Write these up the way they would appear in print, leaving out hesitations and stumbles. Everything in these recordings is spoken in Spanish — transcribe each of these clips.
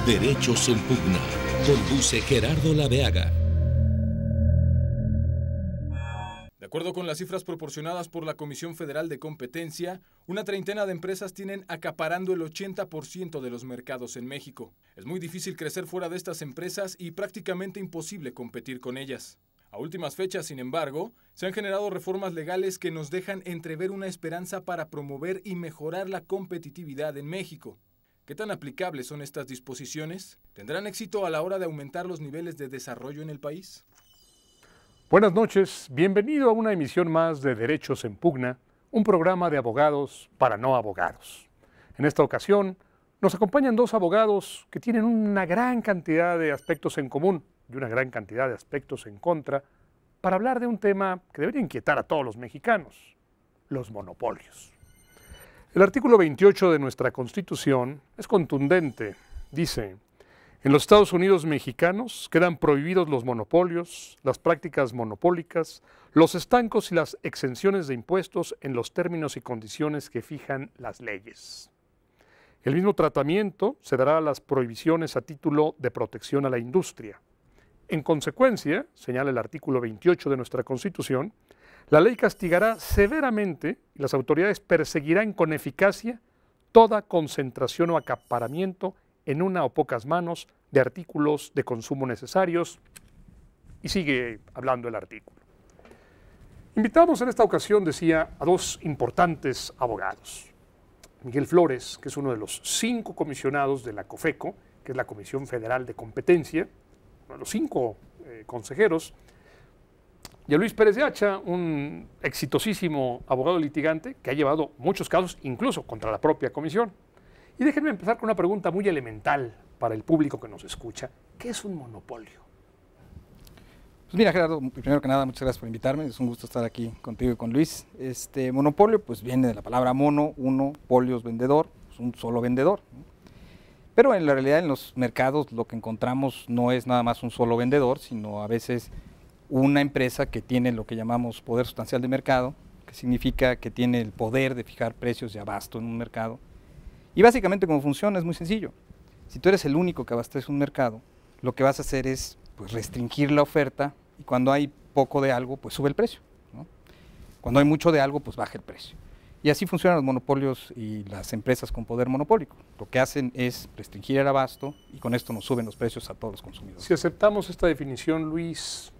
Derechos en Pugna. Conduce Gerardo Laveaga. De acuerdo con las cifras proporcionadas por la Comisión Federal de Competencia, una treintena de empresas tienen acaparando el 80% de los mercados en México. Es muy difícil crecer fuera de estas empresas y prácticamente imposible competir con ellas. A últimas fechas, sin embargo, se han generado reformas legales que nos dejan entrever una esperanza para promover y mejorar la competitividad en México. ¿Qué tan aplicables son estas disposiciones? ¿Tendrán éxito a la hora de aumentar los niveles de desarrollo en el país? Buenas noches, bienvenido a una emisión más de Derechos en Pugna, un programa de abogados para no abogados. En esta ocasión nos acompañan dos abogados que tienen una gran cantidad de aspectos en común y una gran cantidad de aspectos en contra para hablar de un tema que debería inquietar a todos los mexicanos, los monopolios. El artículo 28 de nuestra Constitución es contundente, dice: en los Estados Unidos mexicanos quedan prohibidos los monopolios, las prácticas monopólicas, los estancos y las exenciones de impuestos en los términos y condiciones que fijan las leyes. El mismo tratamiento se dará a las prohibiciones a título de protección a la industria. En consecuencia, señala el artículo 28 de nuestra Constitución, la ley castigará severamente y las autoridades perseguirán con eficacia toda concentración o acaparamiento en una o pocas manos de artículos de consumo necesarios, y sigue hablando el artículo. Invitamos en esta ocasión, decía, a dos importantes abogados. Miguel Flores, que es uno de los 5 comisionados de la COFECO, que es la Comisión Federal de Competencia, uno de los 5 consejeros, y a Luis Pérez de Hacha, un exitosísimo abogado litigante que ha llevado muchos casos, incluso contra la propia comisión. Y déjenme empezar con una pregunta muy elemental para el público que nos escucha. ¿Qué es un monopolio? Pues mira, Gerardo, primero que nada, muchas gracias por invitarme. Es un gusto estar aquí contigo y con Luis. Monopolio pues viene de la palabra mono, uno, polios, vendedor, pues un solo vendedor, ¿no? Pero en la realidad en los mercados lo que encontramos no es nada más un solo vendedor, sino a veces una empresa que tiene lo que llamamos poder sustancial de mercado, que significa que tiene el poder de fijar precios de abasto en un mercado. Y básicamente cómo funciona es muy sencillo. Si tú eres el único que abastece un mercado, lo que vas a hacer es pues, restringir la oferta, y cuando hay poco de algo, pues sube el precio, ¿no? Cuando hay mucho de algo, pues baja el precio. Y así funcionan los monopolios y las empresas con poder monopólico. Lo que hacen es restringir el abasto y con esto nos suben los precios a todos los consumidores. Si aceptamos esta definición, Luis,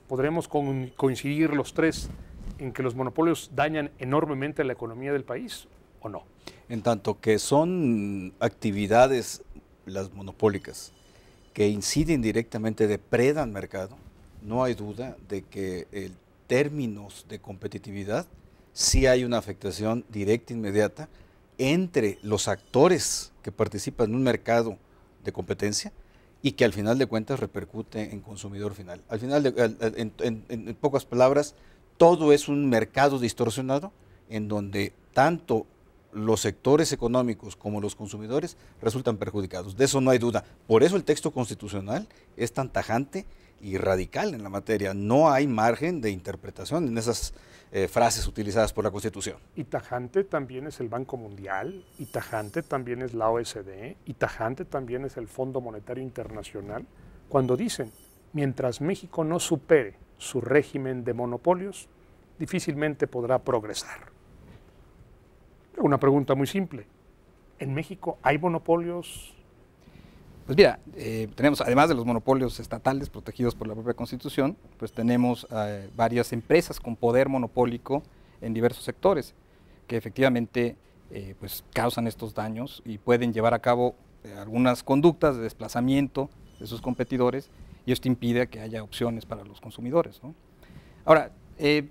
¿podremos coincidir los tres en que los monopolios dañan enormemente la economía del país o no? En tanto que son actividades, las monopólicas, que inciden directamente, depredan mercado, no hay duda de que en términos de competitividad sí hay una afectación directa, inmediata, entre los actores que participan en un mercado de competencia y que al final de cuentas repercute en consumidor final. Al final, en pocas palabras, todo es un mercado distorsionado en donde tanto los sectores económicos como los consumidores resultan perjudicados. De eso no hay duda. Por eso el texto constitucional es tan tajante y radical en la materia. No hay margen de interpretación en esas frases utilizadas por la Constitución. Y tajante también es el Banco Mundial, y tajante también es la OECD, y tajante también es el Fondo Monetario Internacional, cuando dicen, mientras México no supere su régimen de monopolios, difícilmente podrá progresar. Una pregunta muy simple. ¿En México hay monopolios? Pues mira, tenemos, además de los monopolios estatales protegidos por la propia Constitución, pues tenemos varias empresas con poder monopólico en diversos sectores que efectivamente pues causan estos daños y pueden llevar a cabo algunas conductas de desplazamiento de sus competidores, y esto impide que haya opciones para los consumidores, ¿no? Ahora,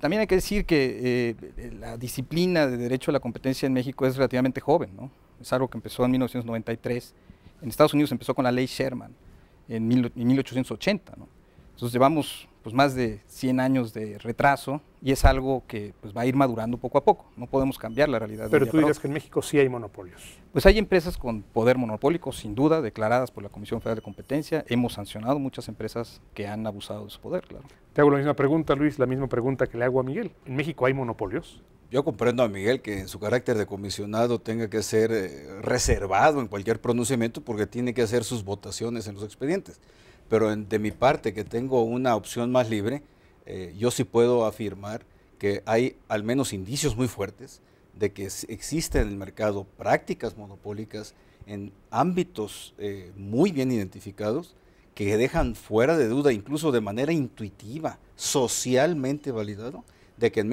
también hay que decir que la disciplina de derecho a la competencia en México es relativamente joven, ¿no? Es algo que empezó en 1993. En Estados Unidos empezó con la ley Sherman en 1880, ¿no? Entonces llevamos pues, más de 100 años de retraso y es algo que pues, va a ir madurando poco a poco. No podemos cambiar la realidad. Pero tú dirías que en México sí hay monopolios. Pues hay empresas con poder monopólico, sin duda, declaradas por la Comisión Federal de Competencia. Hemos sancionado muchas empresas que han abusado de su poder, claro. Te hago la misma pregunta, Luis, la misma pregunta que le hago a Miguel. ¿En México hay monopolios? yo comprendo a Miguel que en su carácter de comisionado tenga que ser reservado en cualquier pronunciamiento porque tiene que hacer sus votaciones en los expedientes. Pero de mi parte, que tengo una opción más libre, yo sí puedo afirmar que hay al menos indicios muy fuertes de que existen en el mercado prácticas monopólicas en ámbitos muy bien identificados que dejan fuera de duda, incluso de manera intuitiva, socialmente validado, de que en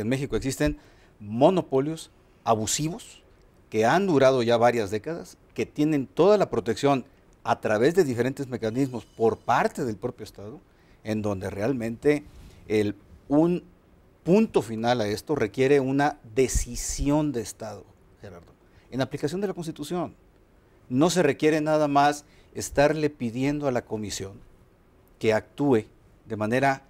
México existen monopolios abusivos que han durado ya varias décadas, que tienen toda la protección a través de diferentes mecanismos por parte del propio Estado, en donde realmente un punto final a esto requiere una decisión de Estado, Gerardo, en aplicación de la Constitución. No se requiere nada más estarle pidiendo a la Comisión que actúe de manera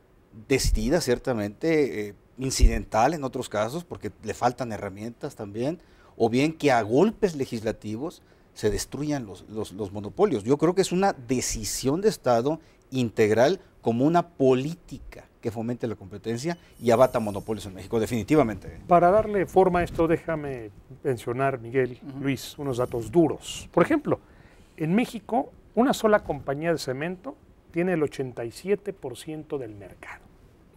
decidida, ciertamente, incidental en otros casos, porque le faltan herramientas también, o bien que a golpes legislativos se destruyan los monopolios. Yo creo que es una decisión de Estado integral como una política que fomente la competencia y abata monopolios en México, definitivamente. Para darle forma a esto, déjame mencionar, Miguel, Luis, unos datos duros. Por ejemplo, en México, una sola compañía de cemento tiene el 87% del mercado.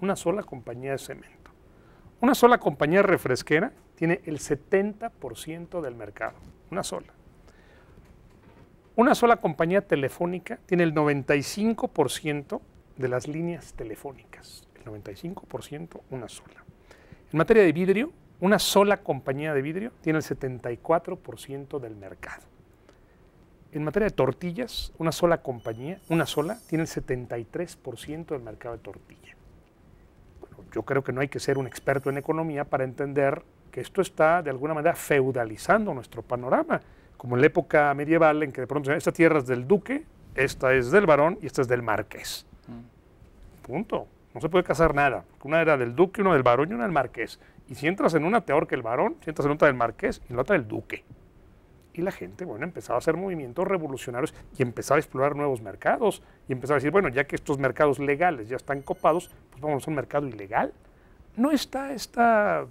Una sola compañía de cemento. Una sola compañía refresquera tiene el 70% del mercado. Una sola. Una sola compañía telefónica tiene el 95% de las líneas telefónicas. El 95%, una sola. En materia de vidrio, una sola compañía de vidrio tiene el 74% del mercado. En materia de tortillas, una sola compañía, una sola, tiene el 73% del mercado de tortilla. Bueno, yo creo que no hay que ser un experto en economía para entender que esto está de alguna manera feudalizando nuestro panorama, como en la época medieval en que de pronto esta tierra es del duque, esta es del barón y esta es del marqués. Punto. No se puede casar nada. Una era del duque, una del barón y una del marqués. Y si entras en una, te ahorca el barón, si entras en otra del marqués y en la otra del duque. Y la gente, bueno, empezaba a hacer movimientos revolucionarios y empezaba a explorar nuevos mercados y empezaba a decir, bueno, ya que estos mercados legales ya están copados, pues vamos a un mercado ilegal. No está este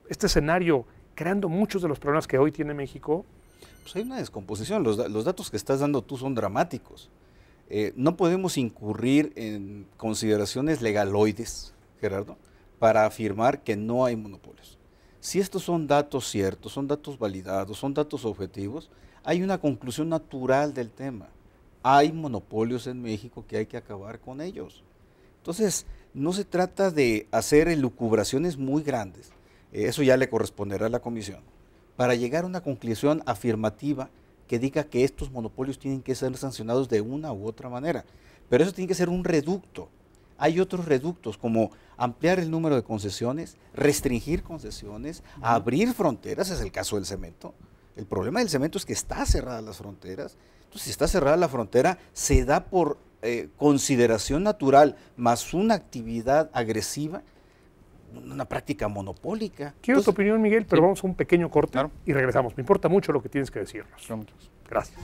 escenario creando muchos de los problemas que hoy tiene México. Pues hay una descomposición. Los datos que estás dando tú son dramáticos. No podemos incurrir en consideraciones legaloides, Gerardo, para afirmar que no hay monopolios. Si estos son datos ciertos, son datos validados, son datos objetivos, hay una conclusión natural del tema. Hay monopolios en México que hay que acabar con ellos. Entonces, no se trata de hacer elucubraciones muy grandes, eso ya le corresponderá a la Comisión, para llegar a una conclusión afirmativa que diga que estos monopolios tienen que ser sancionados de una u otra manera. Pero eso tiene que ser un reducto. Hay otros reductos como ampliar el número de concesiones, restringir concesiones, abrir fronteras, es el caso del cemento. El problema del cemento es que está cerradas las fronteras. Entonces, si está cerrada la frontera, se da por consideración natural más una actividad agresiva, una práctica monopólica. Quiero tu opinión, Miguel, pero sí. vamos a un pequeño corte y regresamos. Me importa mucho lo que tienes que decirnos. Muchas gracias.